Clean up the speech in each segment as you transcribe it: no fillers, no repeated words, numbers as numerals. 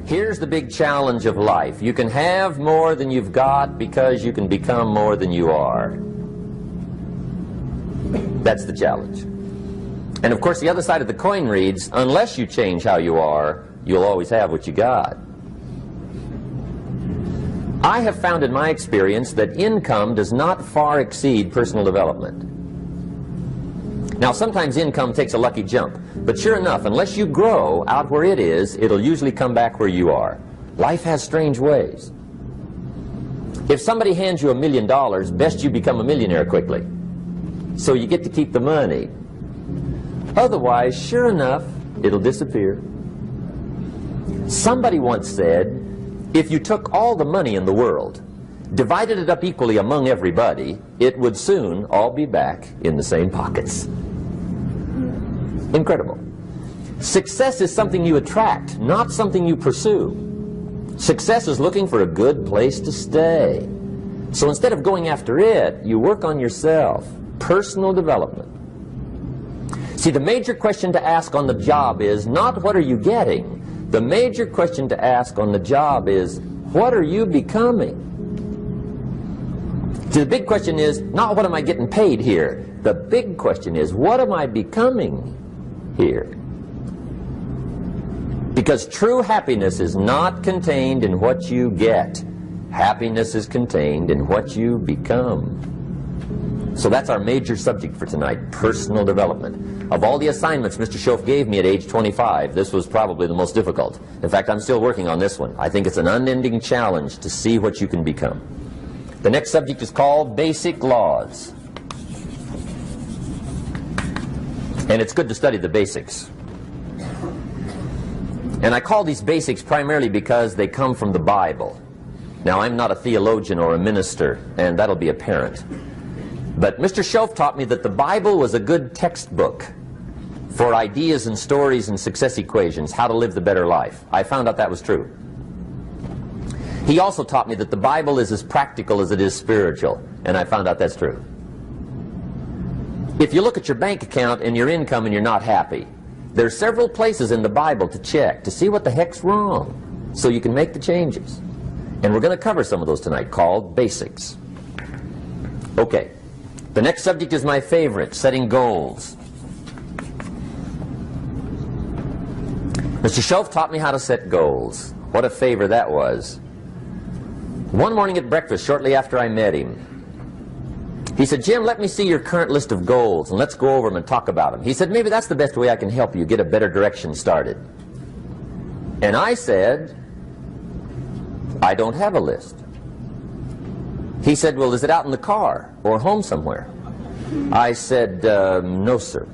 Here's the big challenge of life. You can have more than you've got because you can become more than you are. That's the challenge. And of course the other side of the coin reads, unless you change how you are, you'll always have what you got. I have found in my experience that income does not far exceed personal development. Now sometimes income takes a lucky jump, but sure enough, unless you grow out where it is, it'll usually come back where you are. Life has strange ways. If somebody hands you $1 million, best you become a millionaire quickly, so you get to keep the money. Otherwise, sure enough, it'll disappear. Somebody once said, if you took all the money in the world, divided it up equally among everybody, it would soon all be back in the same pockets. Incredible. Success is something you attract, not something you pursue. Success is looking for a good place to stay. So instead of going after it, you work on yourself. Personal development. See, the major question to ask on the job is not what are you getting. The major question to ask on the job is what are you becoming? See, the big question is not what am I getting paid here. The big question is what am I becoming here? Because true happiness is not contained in what you get. Happiness is contained in what you become. So that's our major subject for tonight, personal development. Of all the assignments Mr. Schoaf gave me at age 25, this was probably the most difficult. In fact, I'm still working on this one. I think it's an unending challenge to see what you can become. The next subject is called Basic Laws. And it's good to study the basics. And I call these basics primarily because they come from the Bible. Now, I'm not a theologian or a minister, and that'll be apparent. But Mr. Schoaf taught me that the Bible was a good textbook for ideas and stories and success equations, how to live the better life. I found out that was true. He also taught me that the Bible is as practical as it is spiritual, and I found out that's true. If you look at your bank account and your income and you're not happy, there are several places in the Bible to check to see what the heck's wrong so you can make the changes. And we're going to cover some of those tonight, called basics. Okay. The next subject is my favorite, setting goals. Mr. Schoaf taught me how to set goals. What a favor that was. One morning at breakfast, shortly after I met him, he said, Jim, let me see your current list of goals, and let's go over them and talk about them. He said, maybe that's the best way I can help you get a better direction started. And I said, I don't have a list. He said, well, is it out in the car or home somewhere? I said, no, sir.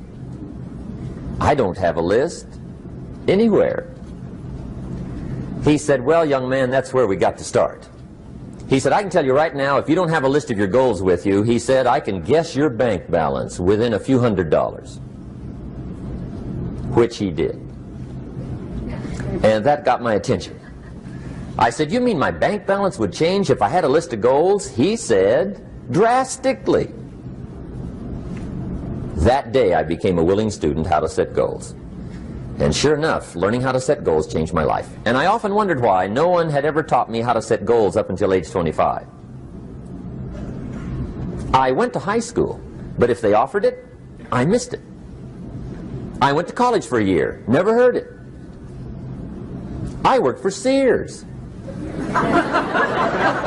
I don't have a list anywhere. He said, well, young man, that's where we got to start. He said, I can tell you right now, if you don't have a list of your goals with you, he said, I can guess your bank balance within a few $100s. Which he did. And that got my attention. I said, you mean my bank balance would change if I had a list of goals? He said, drastically. That day I became a willing student how to set goals. And sure enough, learning how to set goals changed my life. And I often wondered why no one had ever taught me how to set goals up until age 25. I went to high school, but if they offered it, I missed it. I went to college for a year, never heard it. I worked for Sears.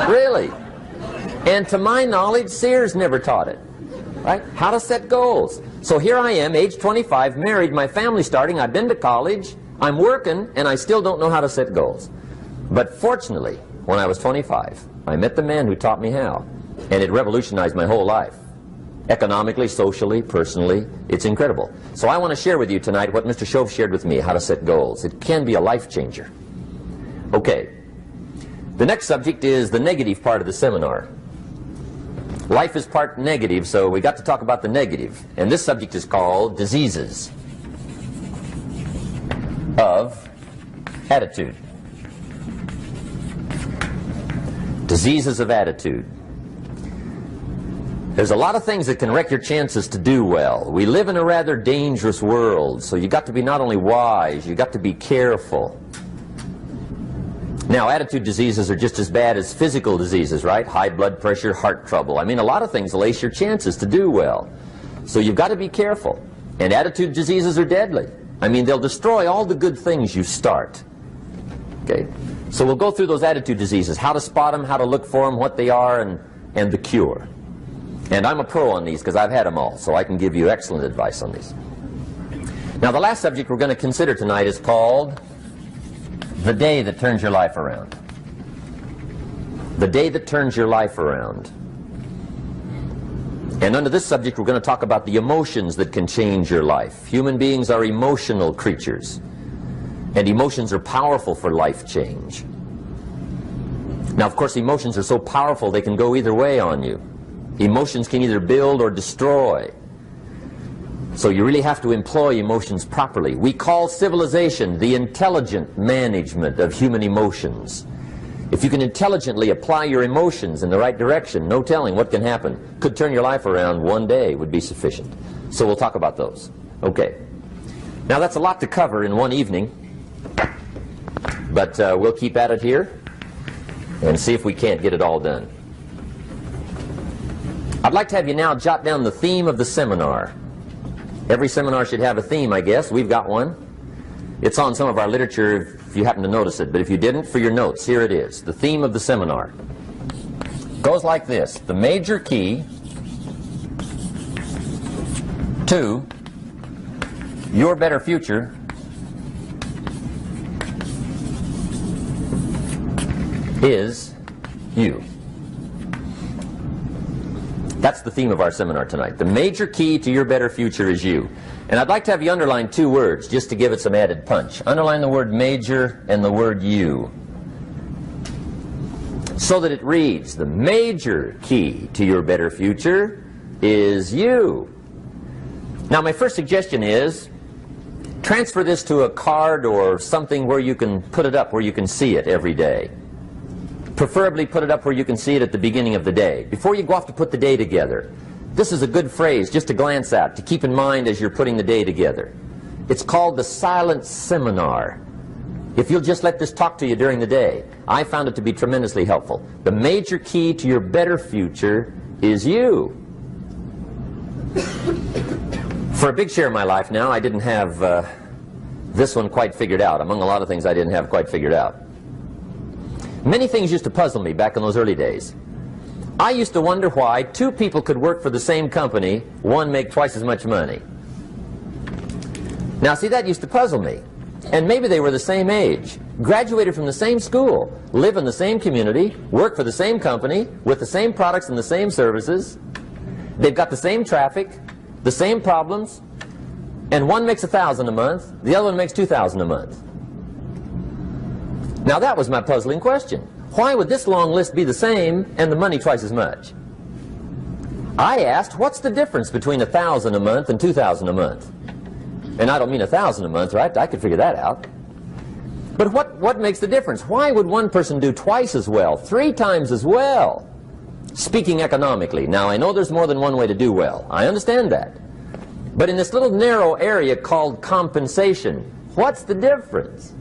Really? And to my knowledge, Sears never taught it. Right? How to set goals. So here I am, age 25, married, my family's starting, I've been to college, I'm working, and I still don't know how to set goals. But fortunately, when I was 25, I met the man who taught me how, and it revolutionized my whole life. Economically, socially, personally, it's incredible. So I want to share with you tonight what Mr. Schoaf shared with me, how to set goals. It can be a life changer. Okay. The next subject is the negative part of the seminar. Life is part negative, so we got to talk about the negative. And this subject is called diseases of attitude. Diseases of attitude. There's a lot of things that can wreck your chances to do well. We live in a rather dangerous world, so you got to be not only wise, you got to be careful. Now, attitude diseases are just as bad as physical diseases, right? High blood pressure, heart trouble. I mean, a lot of things lace your chances to do well. So you've got to be careful. And attitude diseases are deadly. I mean, they'll destroy all the good things you start. Okay? So we'll go through those attitude diseases, how to spot them, how to look for them, what they are, and the cure. And I'm a pro on these because I've had them all, so I can give you excellent advice on these. Now, the last subject we're going to consider tonight is called the day that turns your life around. The day that turns your life around. And under this subject, we're going to talk about the emotions that can change your life. Human beings are emotional creatures, and emotions are powerful for life change. Now, of course, emotions are so powerful they can go either way on you. Emotions can either build or destroy. So you really have to employ emotions properly. We call civilization the intelligent management of human emotions. If you can intelligently apply your emotions in the right direction, no telling what can happen. Could turn your life around one day would be sufficient. So we'll talk about those. Okay. Now that's a lot to cover in one evening, but we'll keep at it here and see if we can't get it all done. I'd like to have you now jot down the theme of the seminar. Every seminar should have a theme, I guess. We've got one. It's on some of our literature if you happen to notice it, but if you didn't, for your notes, here it is. The theme of the seminar goes like this: the major key to your better future is you. That's the theme of our seminar tonight. The major key to your better future is you. And I'd like to have you underline two words just to give it some added punch. Underline the word major and the word you, so that it reads, the major key to your better future is you. Now, my first suggestion is transfer this to a card or something where you can put it up, where you can see it every day. Preferably put it up where you can see it at the beginning of the day, before you go off to put the day together. This is a good phrase just to glance at, to keep in mind as you're putting the day together. It's called the silent seminar. If you'll just let this talk to you during the day, I found it to be tremendously helpful. The major key to your better future is you. For a big share of my life now, I didn't have this one quite figured out. Among a lot of things I didn't have quite figured out. Many things used to puzzle me back in those early days. I used to wonder why two people could work for the same company, one make twice as much money. Now, see, that used to puzzle me. And maybe they were the same age, graduated from the same school, live in the same community, work for the same company, with the same products and the same services. They've got the same traffic, the same problems, and one makes $1,000 a month, the other one makes $2,000 a month. Now that was my puzzling question. Why would this long list be the same and the money twice as much? I asked, what's the difference between $1,000 a month and $2,000 a month? And I don't mean $1,000 a month, right? I could figure that out. But what makes the difference? Why would one person do twice as well, 3 times as well? Speaking economically. Now, I know there's more than one way to do well. I understand that. But in this little narrow area called compensation, what's the difference?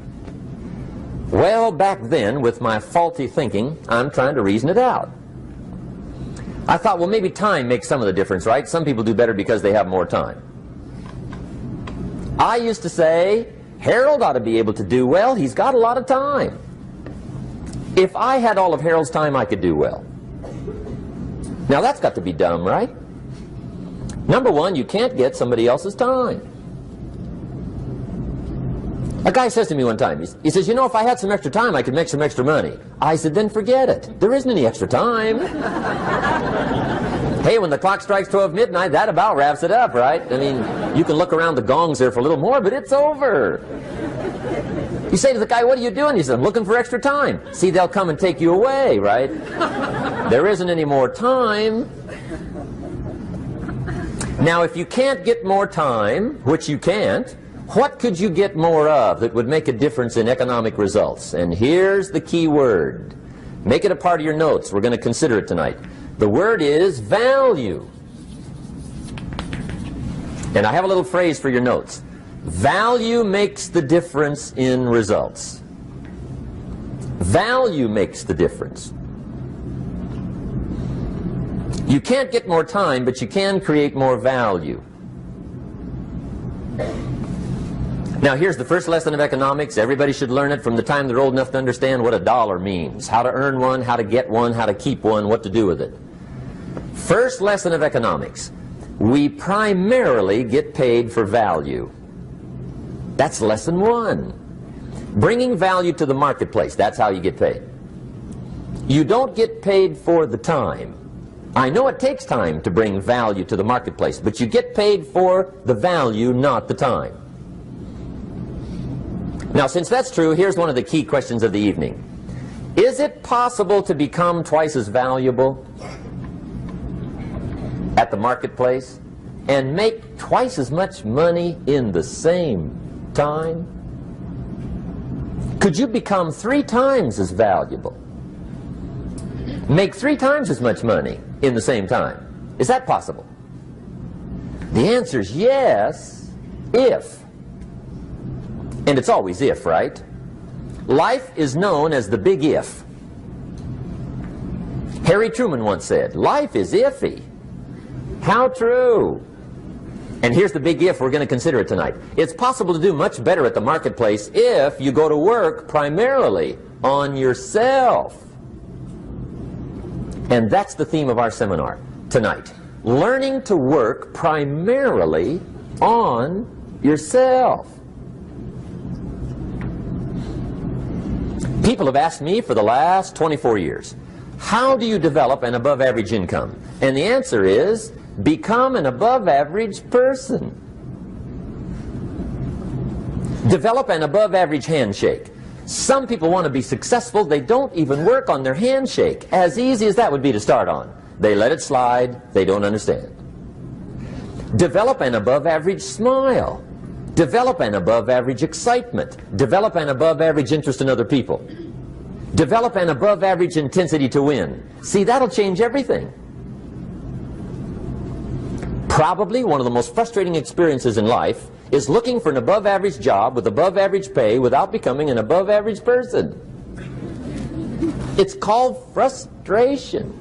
Well, back then, with my faulty thinking, I'm trying to reason it out. I thought, well, maybe time makes some of the difference, right? Some people do better because they have more time. I used to say, Harold ought to be able to do well. He's got a lot of time. If I had all of Harold's time, I could do well. Now, that's got to be dumb, right? Number one, you can't get somebody else's time. A guy says to me one time, he says, you know, if I had some extra time, I could make some extra money. I said, then forget it. There isn't any extra time. Hey, when the clock strikes 12 midnight, that about wraps it up, right? I mean, you can look around the gongs there for a little more, but it's over. You say to the guy, what are you doing? He says, I'm looking for extra time. See, they'll come and take you away, right? There isn't any more time. Now, if you can't get more time, which you can't, what could you get more of that would make a difference in economic results? And here's the key word. Make it a part of your notes. We're going to consider it tonight. The word is value. And I have a little phrase for your notes. Value makes the difference in results. Value makes the difference. You can't get more time, but you can create more value. Now here's the first lesson of economics. Everybody should learn it from the time they're old enough to understand what a dollar means, how to earn one, how to get one, how to keep one, what to do with it. First lesson of economics. We primarily get paid for value. That's lesson one. Bringing value to the marketplace, that's how you get paid. You don't get paid for the time. I know it takes time to bring value to the marketplace, but you get paid for the value, not the time. Now, since that's true, here's one of the key questions of the evening. Is it possible to become twice as valuable at the marketplace and make twice as much money in the same time? Could you become 3 times as valuable? Make 3 times as much money in the same time? Is that possible? The answer is yes, if. And it's always if, right? Life is known as the big if. Harry Truman once said, life is iffy. How true. And here's the big if we're going to consider it tonight. It's possible to do much better at the marketplace if you go to work primarily on yourself. And that's the theme of our seminar tonight. Learning to work primarily on yourself. People have asked me for the last 24 years, how do you develop an above-average income? And the answer is, become an above-average person. Develop an above-average handshake. Some people want to be successful, they don't even work on their handshake. As easy as that would be to start on. They let it slide, they don't understand. Develop an above-average smile. Develop an above-average excitement. Develop an above-average interest in other people. Develop an above-average intensity to win. See, that'll change everything. Probably one of the most frustrating experiences in life is looking for an above-average job with above-average pay without becoming an above-average person. It's called frustration.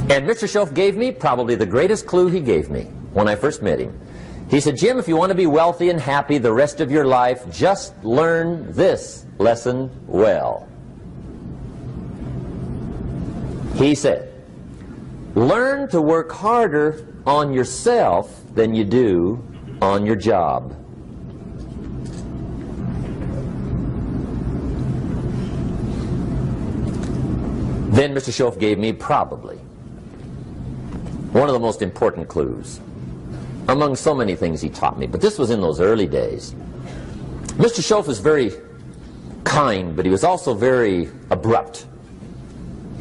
And Mr. Schoaf gave me probably the greatest clue he gave me when I first met him. He said, Jim, if you want to be wealthy and happy the rest of your life, just learn this lesson well. He said, learn to work harder on yourself than you do on your job. Then Mr. Schoaf gave me probably one of the most important clues among so many things he taught me, but this was in those early days. Mr. Schoaf was very kind, but he was also very abrupt.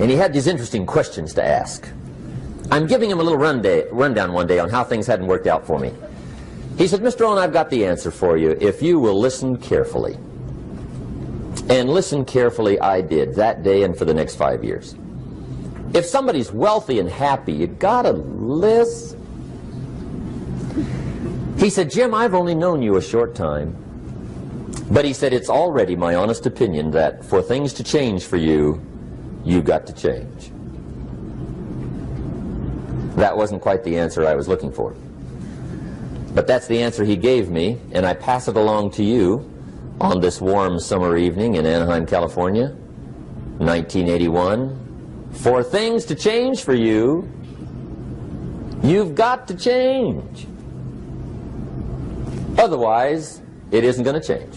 And he had these interesting questions to ask. I'm giving him a little rundown one day on how things hadn't worked out for me. He said, Mr. Rohn, I've got the answer for you if you will listen carefully. And listen carefully I did that day and for the next 5 years. If somebody's wealthy and happy, you gotta listen. He said, Jim, I've only known you a short time. But he said, it's already my honest opinion that for things to change for you, you got to change. That wasn't quite the answer I was looking for. But that's the answer he gave me, and I pass it along to you on this warm summer evening in Anaheim, California, 1981. For things to change for you, you've got to change. Otherwise, it isn't going to change.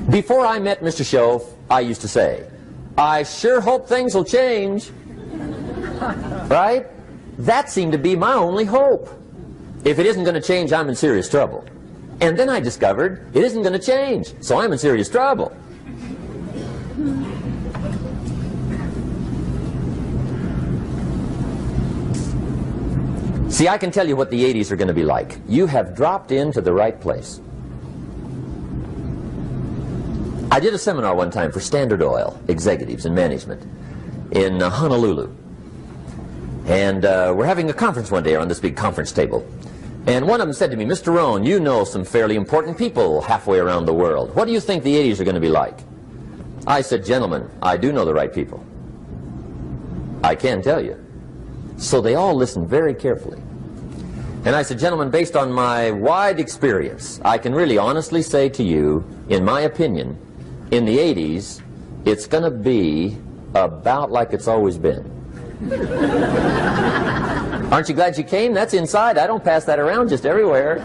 Before I met Mr. Schoaf, I used to say, I sure hope things will change. Right? That seemed to be my only hope. If it isn't going to change, I'm in serious trouble. And then I discovered it isn't going to change, so I'm in serious trouble. See, I can tell you what the 80s are going to be like. You have dropped into the right place. I did a seminar one time for Standard Oil executives and management in Honolulu. And we're having a conference one day on this big conference table. And one of them said to me, Mr. Rohn, you know some fairly important people halfway around the world. What do you think the 80s are going to be like? I said, gentlemen, I do know the right people. I can tell you. So they all listened very carefully. And I said, gentlemen, based on my wide experience, I can really honestly say to you, in my opinion, in the 80s, it's going to be about like it's always been. Aren't you glad you came? That's inside. I don't pass that around just everywhere.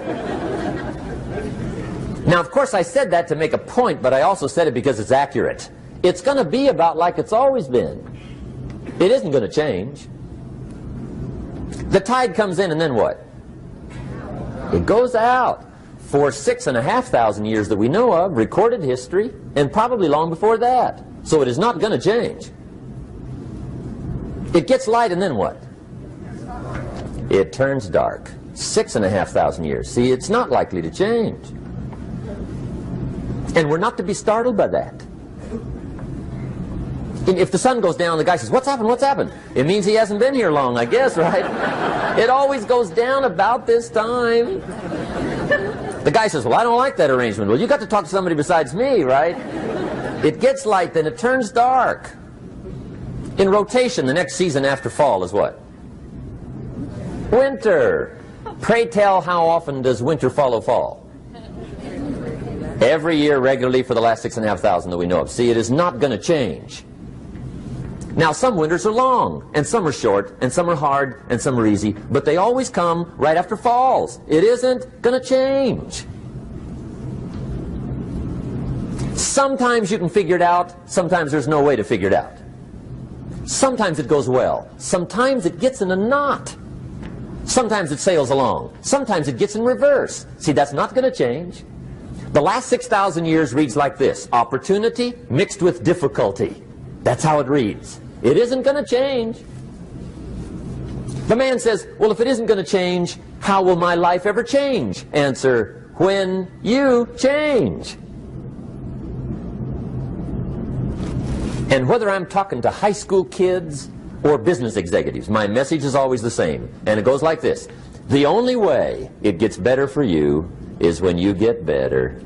Now, of course, I said that to make a point, but I also said it because it's accurate. It's going to be about like it's always been. It isn't going to change. The tide comes in, and then what? It goes out. For 6,500 years that we know of, recorded history, and probably long before that. So it is not going to change. It gets light, and then what? It turns dark. 6,500 years. See, it's not likely to change. And we're not to be startled by that. If the sun goes down, the guy says, what's happened, what's happened? It means he hasn't been here long, I guess, right? It always goes down about this time. The guy says, well, I don't like that arrangement. Well, you got to talk to somebody besides me, right? It gets light, then it turns dark. In rotation, the next season after fall is what? Winter. Pray tell, how often does winter follow fall? Every year regularly for the last 6,500 that we know of. See, it is not going to change. Now, some winters are long, and some are short, and some are hard, and some are easy, but they always come right after falls. It isn't going to change. Sometimes you can figure it out, sometimes there's no way to figure it out. Sometimes it goes well, sometimes it gets in a knot. Sometimes it sails along, sometimes it gets in reverse. See, that's not going to change. The last 6,000 years reads like this: opportunity mixed with difficulty. That's how it reads. It isn't going to change. The man says, well, if it isn't going to change, how will my life ever change? Answer, when you change. And whether I'm talking to high school kids or business executives, my message is always the same. And it goes like this: the only way it gets better for you is when you get better.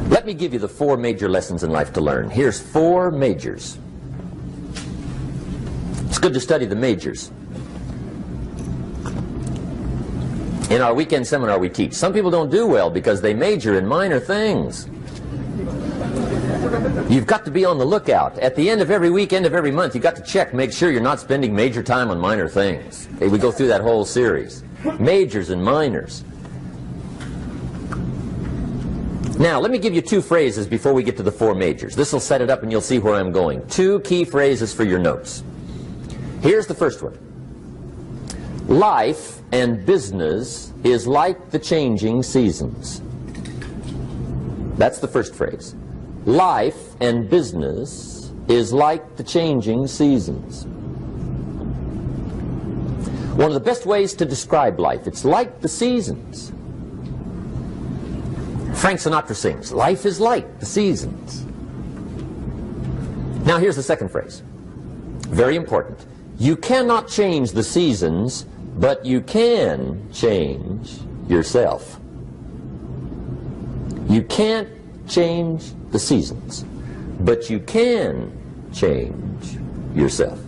Let me give you the 4 major lessons in life to learn. Here's 4 majors. It's good to study the majors. In our weekend seminar we teach. Some people don't do well because they major in minor things. You've got to be on the lookout. At the end of every week, end of every month, you've got to check, make sure you're not spending major time on minor things. Okay, we go through that whole series. Majors and minors. Now, let me give you 2 phrases before we get to the 4 majors. This will set it up and you'll see where I'm going. 2 key phrases for your notes. Here's the first one. Life and business is like the changing seasons. That's the first phrase. Life and business is like the changing seasons. One of the best ways to describe life, it's like the seasons. Frank Sinatra sings, life is like the seasons. Now here's the second phrase. Very important. You cannot change the seasons, but you can change yourself. You can't change the seasons, but you can change yourself.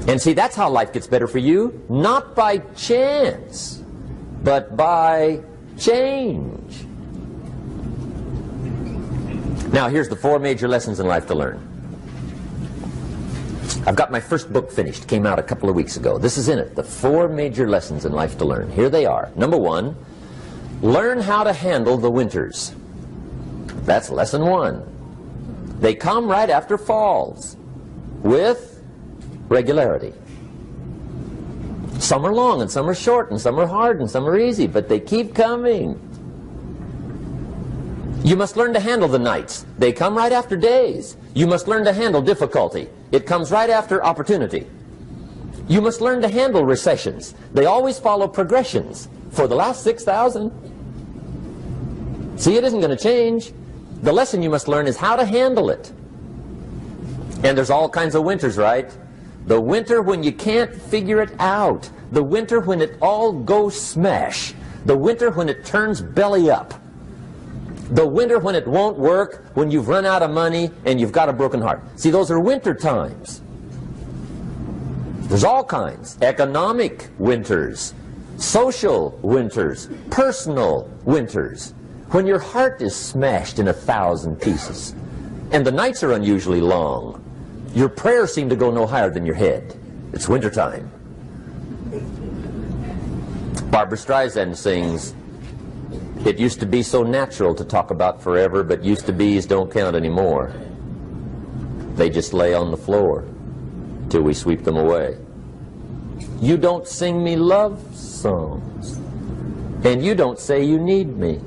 And see, that's how life gets better for you, not by chance, but by change. Now, here's the 4 major lessons in life to learn. I've got my first book finished. Came out a couple of weeks ago. This is in it. The 4 major lessons in life to learn. Here they are. Number 1, learn how to handle the winters. That's lesson 1. They come right after falls with regularity. Some are long, and some are short, and some are hard, and some are easy, but they keep coming. You must learn to handle the nights. They come right after days. You must learn to handle difficulty. It comes right after opportunity. You must learn to handle recessions. They always follow progressions. For the last 6,000. See, it isn't going to change. The lesson you must learn is how to handle it. And there's all kinds of winters, right? The winter when you can't figure it out. The winter when it all goes smash. The winter when it turns belly up. The winter when it won't work, when you've run out of money and you've got a broken heart. See, those are winter times. There's all kinds. Economic winters, social winters, personal winters. When your heart is smashed in 1,000 pieces and the nights are unusually long, your prayers seem to go no higher than your head. It's wintertime. Barbra Streisand sings, "It used to be so natural to talk about forever, but used to be's don't count anymore. They just lay on the floor till we sweep them away. You don't sing me love songs, and you don't say you need me,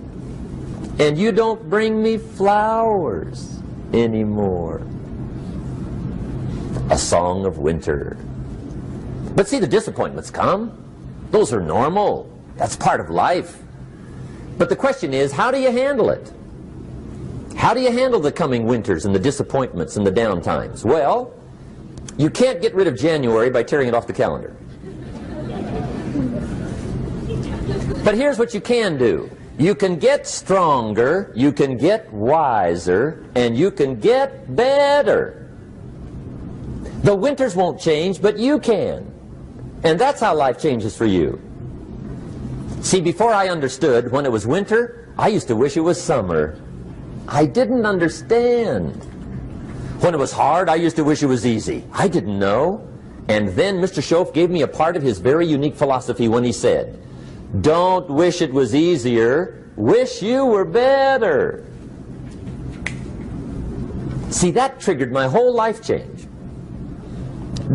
and you don't bring me flowers anymore." A song of winter. But see, the disappointments come. Those are normal. That's part of life. But the question is, how do you handle it? How do you handle the coming winters and the disappointments and the down times? Well, you can't get rid of January by tearing it off the calendar. But here's what you can do. You can get stronger, you can get wiser, and you can get better. The winters won't change, but you can. And that's how life changes for you. See, before I understood, when it was winter, I used to wish it was summer. I didn't understand. When it was hard, I used to wish it was easy. I didn't know. And then Mr. Schoaf gave me a part of his very unique philosophy when he said, "Don't wish it was easier, wish you were better." See, that triggered my whole life change.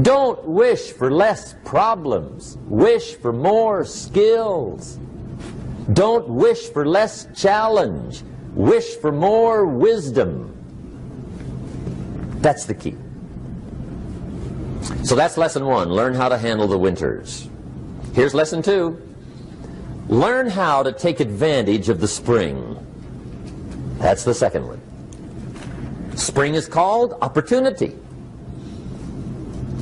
Don't wish for less problems. Wish for more skills. Don't wish for less challenge. Wish for more wisdom. That's the key. So that's lesson one. Learn how to handle the winters. Here's lesson two. Learn how to take advantage of the spring. That's the second one. Spring is called opportunity.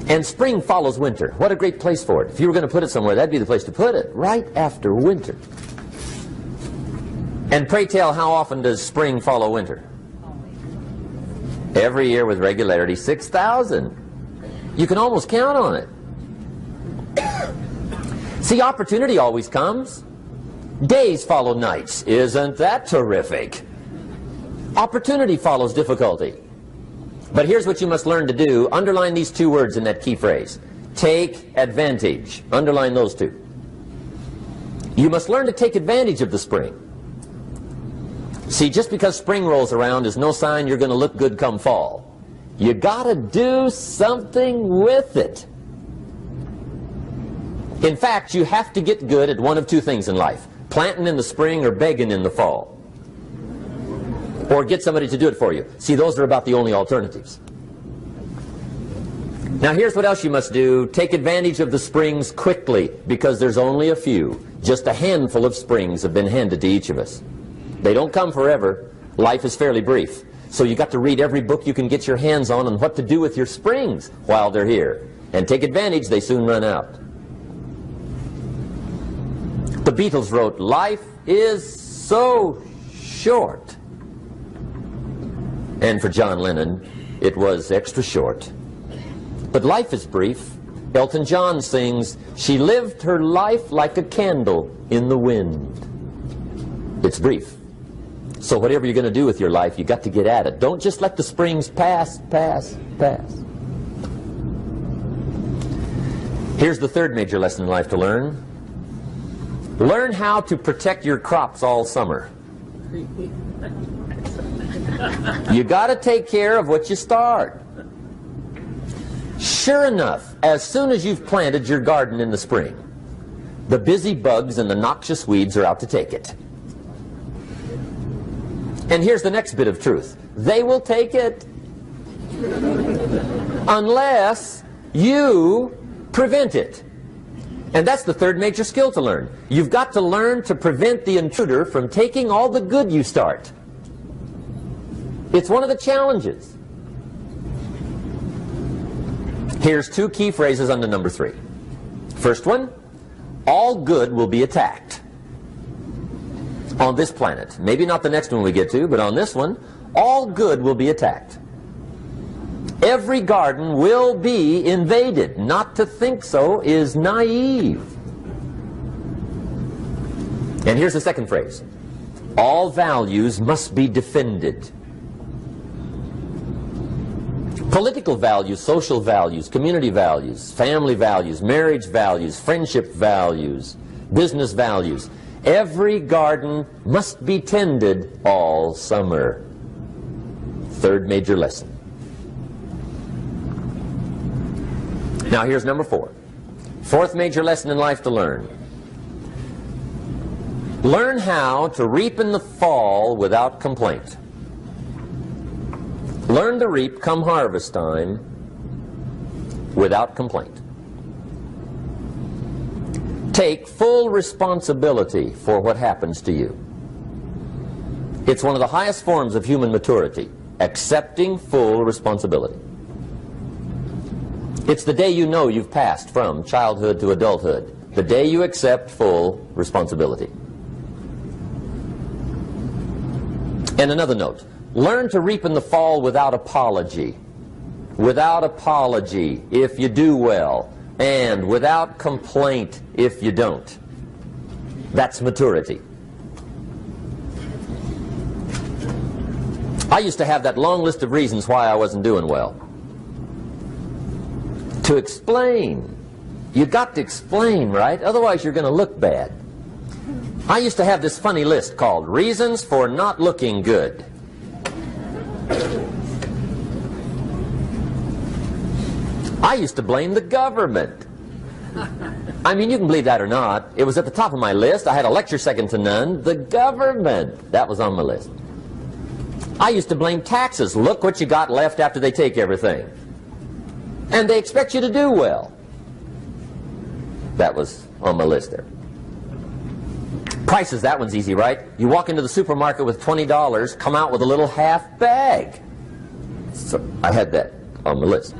And spring follows winter. What a great place for it. If you were going to put it somewhere, that'd be the place to put it, right after winter. And pray tell, how often does spring follow winter? Every year with regularity, 6,000. You can almost count on it. See, opportunity always comes. Days follow nights. Isn't that terrific? Opportunity follows difficulty. But here's what you must learn to do. Underline these two words in that key phrase. Take advantage. Underline those two. You must learn to take advantage of the spring. See, just because spring rolls around is no sign you're going to look good come fall. You got to do something with it. In fact, you have to get good at one of two things in life. Planting in the spring or begging in the fall. Or get somebody to do it for you. See, those are about the only alternatives. Now here's what else you must do. Take advantage of the springs quickly, because there's only a few. Just a handful of springs have been handed to each of us. They don't come forever. Life is fairly brief. So you got to read every book you can get your hands on what to do with your springs while they're here. And take advantage, they soon run out. The Beatles wrote, "Life is so short." And for John Lennon, it was extra short. But life is brief. Elton John sings, "She lived her life like a candle in the wind." It's brief. So whatever you're going to do with your life, you got to get at it. Don't just let the springs pass. Here's the third major lesson in life to learn. Learn how to protect your crops all summer. You got to take care of what you start. Sure enough, as soon as you've planted your garden in the spring, the busy bugs and the noxious weeds are out to take it. And here's the next bit of truth. They will take it unless you prevent it. And that's the third major skill to learn. You've got to learn to prevent the intruder from taking all the good you start. It's one of the challenges. Here's two key phrases under number 3. First one, all good will be attacked on this planet. Maybe not the next one we get to, but on this one, all good will be attacked. Every garden will be invaded. Not to think so is naive. And here's the second phrase. All values must be defended. Political values, social values, community values, family values, marriage values, friendship values, business values. Every garden must be tended all summer. Third major lesson. Now here's number 4. Fourth major lesson in life to learn. Learn how to reap in the fall without complaint. Learn to reap come harvest time without complaint. Take full responsibility for what happens to you. It's one of the highest forms of human maturity, accepting full responsibility. It's the day you know you've passed from childhood to adulthood, the day you accept full responsibility. And another note, learn to reap in the fall without apology. Without apology if you do well, and without complaint if you don't. That's maturity. I used to have that long list of reasons why I wasn't doing well. To explain. You got to explain, right? Otherwise you're going to look bad. I used to have this funny list called Reasons for Not Looking Good. I used to blame the government. I mean, you can believe that or not. It was at the top of my list. I had a lecture second to none. The government. That was on my list. I used to blame taxes. Look what you got left after they take everything. And they expect you to do well. That was on my list there. Prices, that one's easy, right? You walk into the supermarket with $20, come out with a little half bag. So I had that on my list.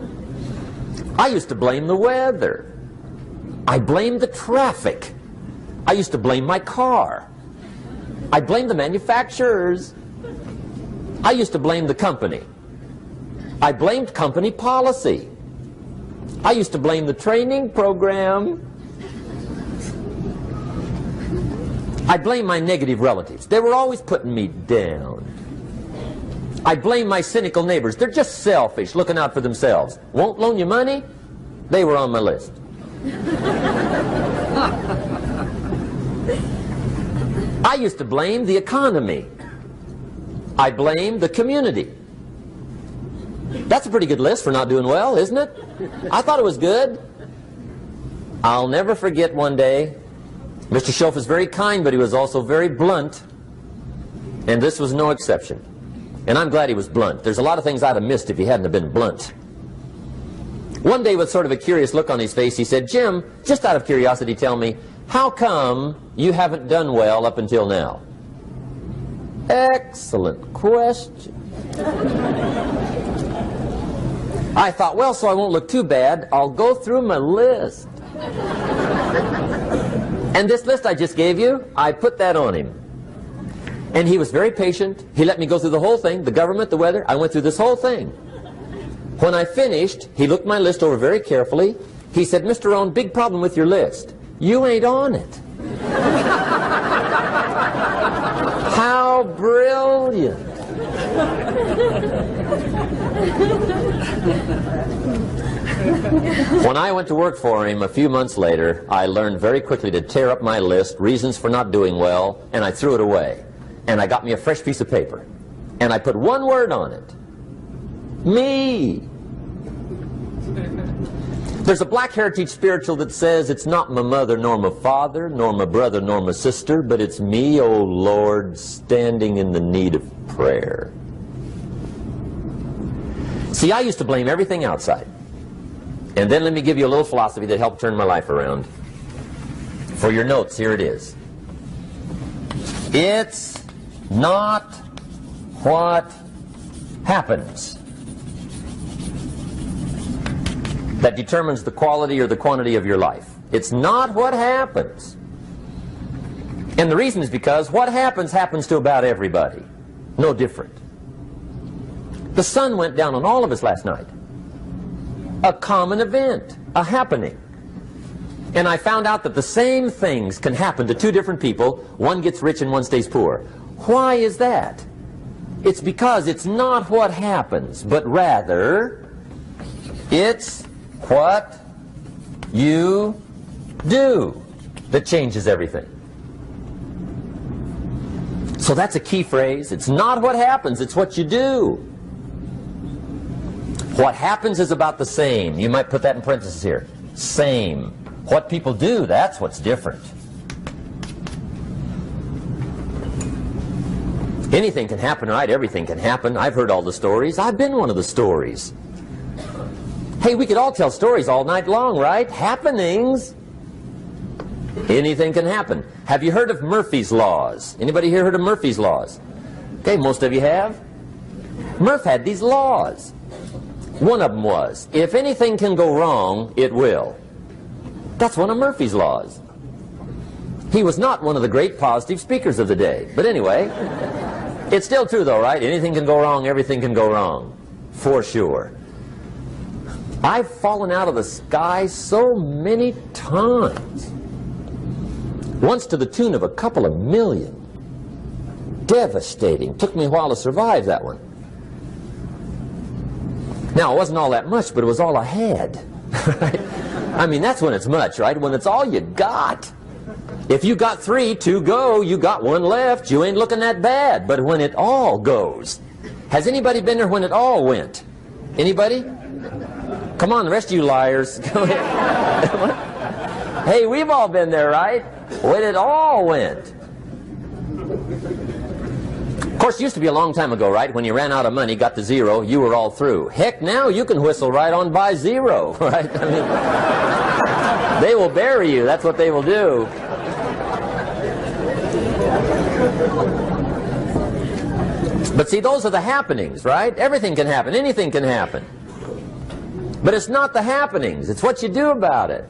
I used to blame the weather. I blamed the traffic. I used to blame my car. I blamed the manufacturers. I used to blame the company. I blamed company policy. I used to blame the training program. I blame my negative relatives. They were always putting me down. I blame my cynical neighbors. They're just selfish, looking out for themselves. Won't loan you money? They were on my list. I used to blame the economy. I blamed the community. That's a pretty good list for not doing well, isn't it? I thought it was good. I'll never forget one day, Mr. Schoaf was very kind, but he was also very blunt, and this was no exception. And I'm glad he was blunt. There's a lot of things I'd have missed if he hadn't have been blunt. One day, with sort of a curious look on his face, he said, "Jim, just out of curiosity, tell me, how come you haven't done well up until now?" Excellent question. I thought, well, so I won't look too bad, I'll go through my list. And this list I just gave you, I put that on him. And he was very patient. He let me go through the whole thing, the government, the weather. I went through this whole thing. When I finished, he looked my list over very carefully. He said, "Mr. Rohn, big problem with your list. You ain't on it." How brilliant. When I went to work for him a few months later, I learned very quickly to tear up my list, reasons for not doing well, and I threw it away. And I got me a fresh piece of paper. And I put one word on it. Me. There's a Black Heritage spiritual that says, "It's not my mother nor my father, nor my brother nor my sister, but it's me, oh Lord, standing in the need of prayer." See, I used to blame everything outside. And then let me give you a little philosophy that helped turn my life around. For your notes, here it is. It's not what happens that determines the quality or the quantity of your life. It's not what happens. And the reason is because what happens to about everybody. No different. The sun went down on all of us last night. A common event, a happening. And I found out that the same things can happen to two different people. One gets rich and one stays poor. Why is that? It's because it's not what happens, but rather it's what you do that changes everything. So that's a key phrase. It's not what happens, it's what you do. What happens is about the same. You might put that in parentheses here. Same. What people do, that's what's different. Anything can happen, right? Everything can happen. I've heard all the stories. I've been one of the stories. Hey, we could all tell stories all night long, right? Happenings. Anything can happen. Have you heard of Murphy's Laws? Anybody here heard of Murphy's Laws? Okay, most of you have. Murph had these laws. One of them was, if anything can go wrong, it will. That's one of Murphy's Laws. He was not one of the great positive speakers of the day. But anyway, it's still true though, right? Anything can go wrong, everything can go wrong. For sure. I've fallen out of the sky so many times. Once to the tune of a couple of million. Devastating. Took me a while to survive that one. Now, it wasn't all that much, but it was all I had. Right? I mean, that's when it's much, right? When it's all you got. If you got 3, 2 go, you got 1 left, you ain't looking that bad. But when it all goes. Has anybody been there when it all went? Anybody? Come on, the rest of you liars. Go ahead. Hey, we've all been there, right? When it all went. Of course, it used to be a long time ago, right? When you ran out of money, got to 0, you were all through. Heck, now you can whistle right on by 0, right? I mean, they will bury you. That's what they will do. But see, those are the happenings, right? Everything can happen. Anything can happen. But it's not the happenings. It's what you do about it.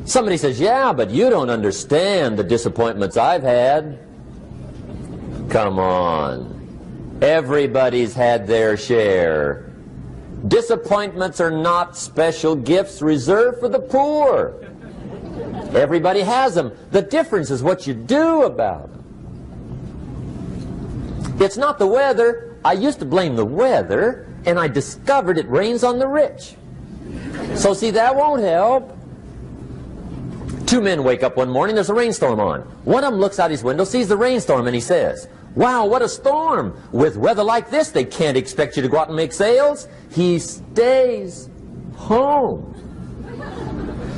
Somebody says, yeah, but you don't understand the disappointments I've had. Come on. Everybody's had their share. Disappointments are not special gifts reserved for the poor. Everybody has them. The difference is what you do about them. It's not the weather. I used to blame the weather, and I discovered it rains on the rich. So see, that won't help. 2 men wake up one morning, there's a rainstorm on. One of them looks out his window, sees the rainstorm, and he says, wow, what a storm. With weather like this, they can't expect you to go out and make sales. He stays home.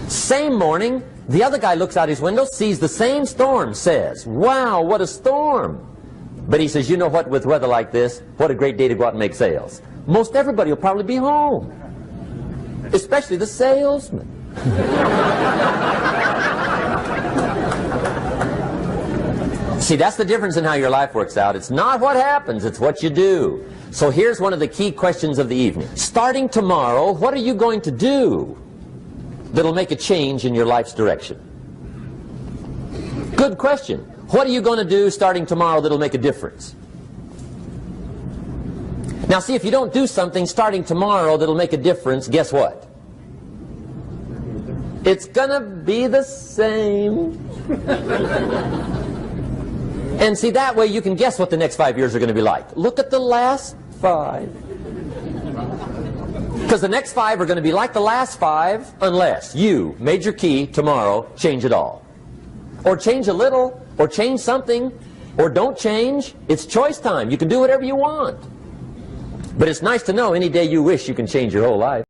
Same morning, the other guy looks out his window, sees the same storm, says, wow, what a storm. But he says, you know what, with weather like this, what a great day to go out and make sales. Most everybody will probably be home, especially the salesman. See, that's the difference in how your life works out. It's not what happens, it's what you do. So here's one of the key questions of the evening. Starting tomorrow, what are you going to do that'll make a change in your life's direction? Good question. What are you going to do starting tomorrow that'll make a difference? Now see, if you don't do something starting tomorrow that'll make a difference, guess what? It's gonna be the same. And see, that way you can guess what the next 5 years are going to be like. Look at the last 5. Because the next 5 are going to be like the last 5 unless you, major key, tomorrow, change it all. Or change a little, or change something, or don't change. It's choice time. You can do whatever you want. But it's nice to know any day you wish you can change your whole life.